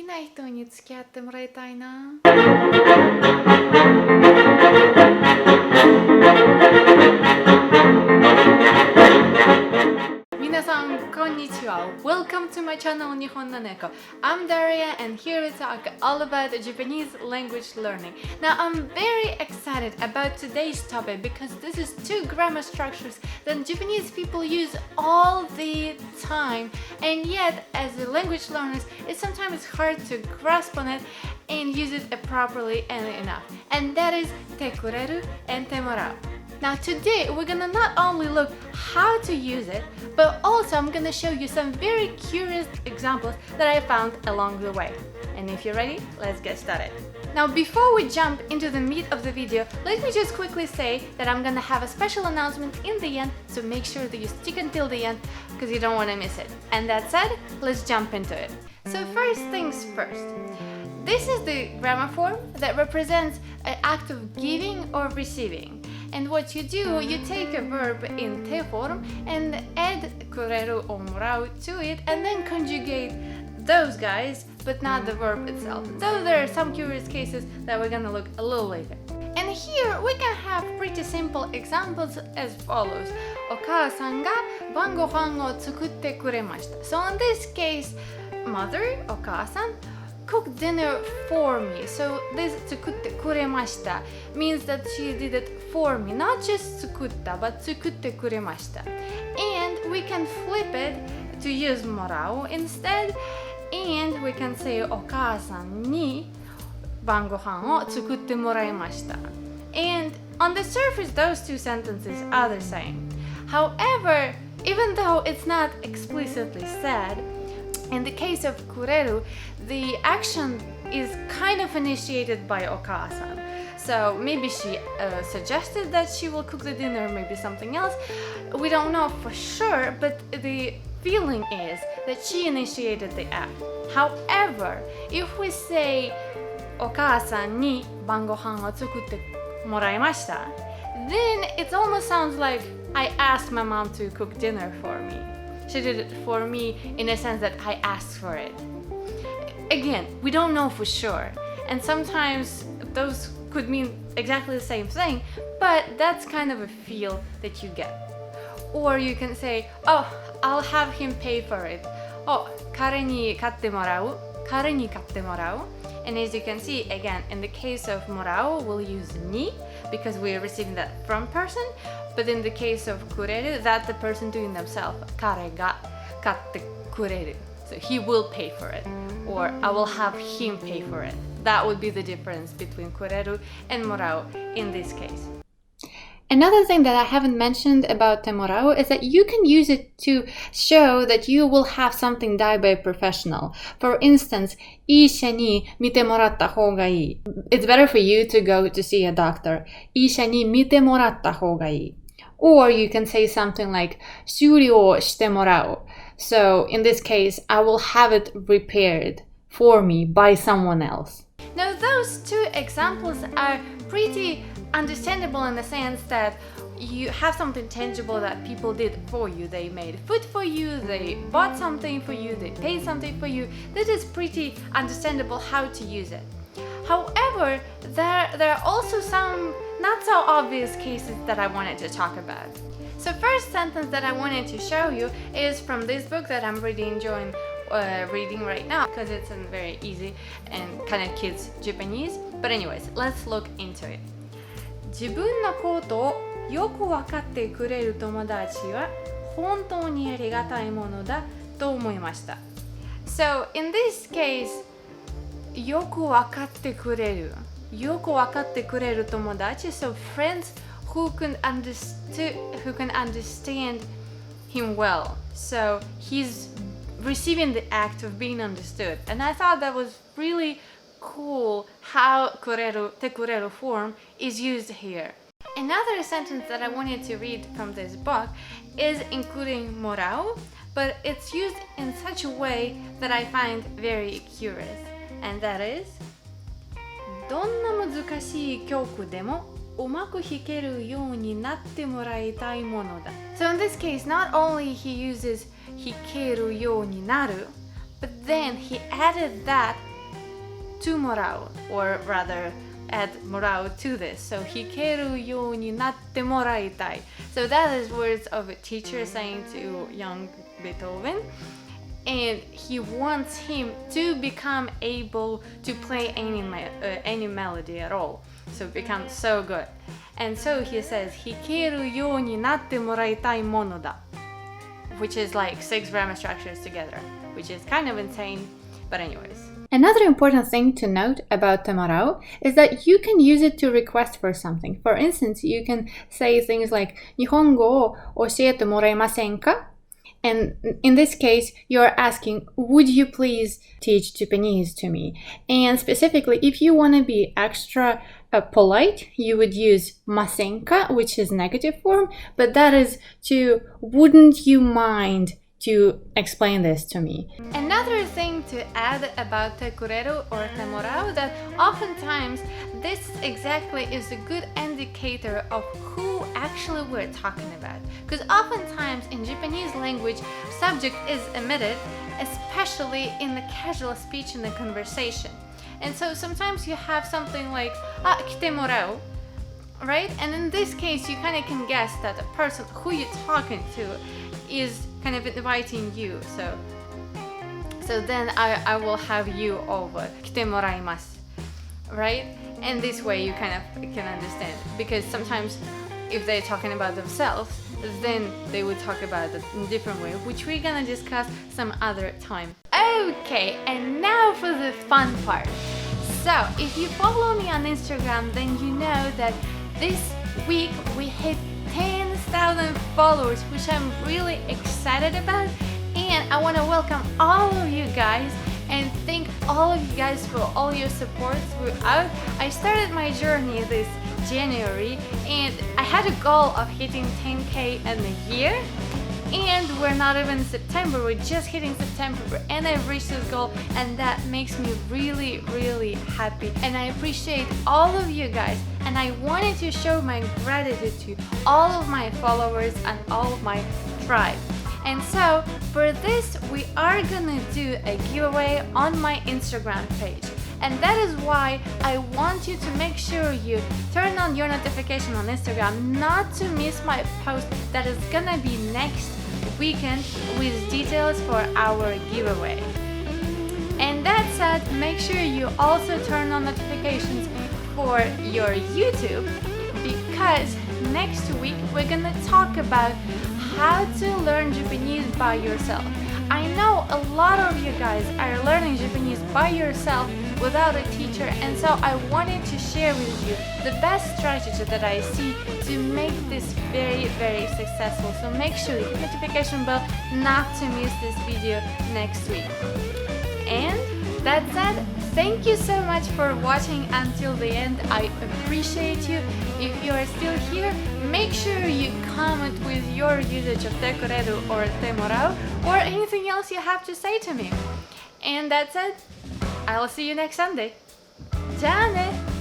きな人に付き合ってもらいたいな。皆さん、こんにちは。Welcome to my channel Nihonno Neko. I'm Daria and here we talk all about Japanese language learning. Now, I'm very excited about today's topic because this is two grammar structures that Japanese people use all the time, and yet as language learners, it's sometimes hard to grasp on it and use it properly and enough. And that is てくれる and てもらう. Now today we're gonna not only look how to use it, but also I'm gonna show you some very curious examples that I found along the way. And if you're ready, let's get started. Now before we jump into the meat of the video, let me just quickly say that I'm gonna have a special announcement in the end, so make sure that you stick until the end because you don't want to miss it. And that said, let's jump into it. So first things first. This is the grammar form that represents an act of giving or receiving. And what you do, you take a verb in te form and add KURERU or morau to it and then conjugate those guys, but not the verb itself. Though there are some curious cases that we're gonna look a little later. And here we can have pretty simple examples as follows. お母さんが晩ご飯を作ってくれました。So in this case, mother, お母さん, cook dinner for me. So this 作ってくれました means that she did it for me, not just 作った but 作ってくれました. And we can flip it to use もらう instead, and we can say お母さんに晩ご飯を作ってもらいました. And on the surface those two sentences are the same. However, even though it's not explicitly said, in the case of KURERU, the action is kind of initiated by Oka-san. So maybe she suggested that she will cook the dinner, maybe something else. We don't know for sure, but the feeling is that she initiated the act. However, if we say Oka-san ni晩ご飯を作ってもらいました, then it almost sounds like I asked my mom to cook dinner for me. She did it for me in a sense that I asked for it. Again, we don't know for sure, and sometimes those could mean exactly the same thing, but that's kind of a feel that you get. Or you can say, oh, I'll have him pay for it. Oh, 彼に買ってもらう. 彼に買ってもらう. And as you can see, again, in the case of morau, we'll use ni because we are receiving that from person. But in the case of kureru, that's the person doing themselves. 彼が買ってくれる. So he will pay for it. Or I will have him pay for it. That would be the difference between kureru and morau in this case. Another thing that I haven't mentioned about temorau is that you can use it to show that you will have something done by a professional. For instance, 医者に見てもらった方がいい. It's better for you to go to see a doctor. 医者に見てもらった方がいい. Or you can say something like 修理をしてもらう. So in this case, I will have it repaired for me by someone else. Now those two examples are pretty understandable in the sense that you have something tangible that people did for you. They made food for you, they bought something for you, they paid something for you. This is pretty understandable how to use it. However, there are also some not so obvious cases that I wanted to talk about. So first sentence that I wanted to show you is from this book that I'm really enjoying reading right now because it's in very easy and kind of kids Japanese. But anyways, let's look into it. 自分のことをよく分かってくれる友達は本当にありがたいものだと思いました. So in this case, よく分かってくれる. よく分かってくれる友達. So friends who can understand him well. So he's receiving the act of being understood. And I thought that was really cool how kureru, tekureru form is used here. Another sentence that I wanted to read from this book is including morau, but it's used in such a way that I find very curious. And that is どんな難しい曲でもうまく弾けるようになってもらいたいものだ. So in this case, not only he uses 弾けるようになる, but then he added that temorau, or rather add morau to this. So hikeru you ni natte moraitai. So that is words of a teacher saying to young Beethoven, and he wants him to become able to play any melody at all, so become so good. And so he says hikeru you ni natte moraitai mono da, which is like 6 grammar structures together, which is kind of insane, but anyways. Another important thing to note about temorau is that you can use it to request for something. For instance, you can say things like Nihongo o oshiete moraimasen ka? And in this case, you're asking, would you please teach Japanese to me? And specifically, if you want to be extra polite, you would use masenka, which is negative form, but that is to, wouldn't you mind to explain this to me. Another thing to add about tekureru or temorau, that oftentimes this exactly is a good indicator of who actually we're talking about. Because oftentimes in Japanese language, subject is omitted, especially in the casual speech in the conversation. And so sometimes you have something like temorau, right? And in this case, you kind of can guess that the person who you're talking to is kind of inviting you. So then I will have you over. Kite moraimasu, right? And this way you kind of can understand. Because sometimes if they're talking about themselves, then they would talk about it in a different way, which we're gonna discuss some other time. Okay, and now for the fun part. So if you follow me on Instagram, then you know that this week we hit 10,000 followers, which I'm really excited about, and I want to welcome all of you guys and thank all of you guys for all your support throughout. I started my journey this January and I had a goal of hitting 10k in a year, and we're not even in September, we're just hitting September and I've reached this goal, and that makes me really, really happy, and I appreciate all of you guys, and I wanted to show my gratitude to all of my followers and all of my tribe. And so for this we are gonna do a giveaway on my Instagram page, and that is why I want you to make sure you turn on your notification on Instagram not to miss my post that is gonna be next weekend with details for our giveaway. And that said, make sure you also turn on notifications for your YouTube, because next week we're gonna talk about how to learn Japanese by yourself. I know a lot of you guys are learning Japanese by yourself without a teacher, and so I wanted to share with you the best strategy that I see to make this very, very successful. So make sure you hit the notification bell not to miss this video next week. And that said, thank you so much for watching until the end. I appreciate you. If you are still here, make sure you comment with your usage of tekureru or temorau, or anything else you have to say to me. And that said, I'll see you next Sunday. じゃあね!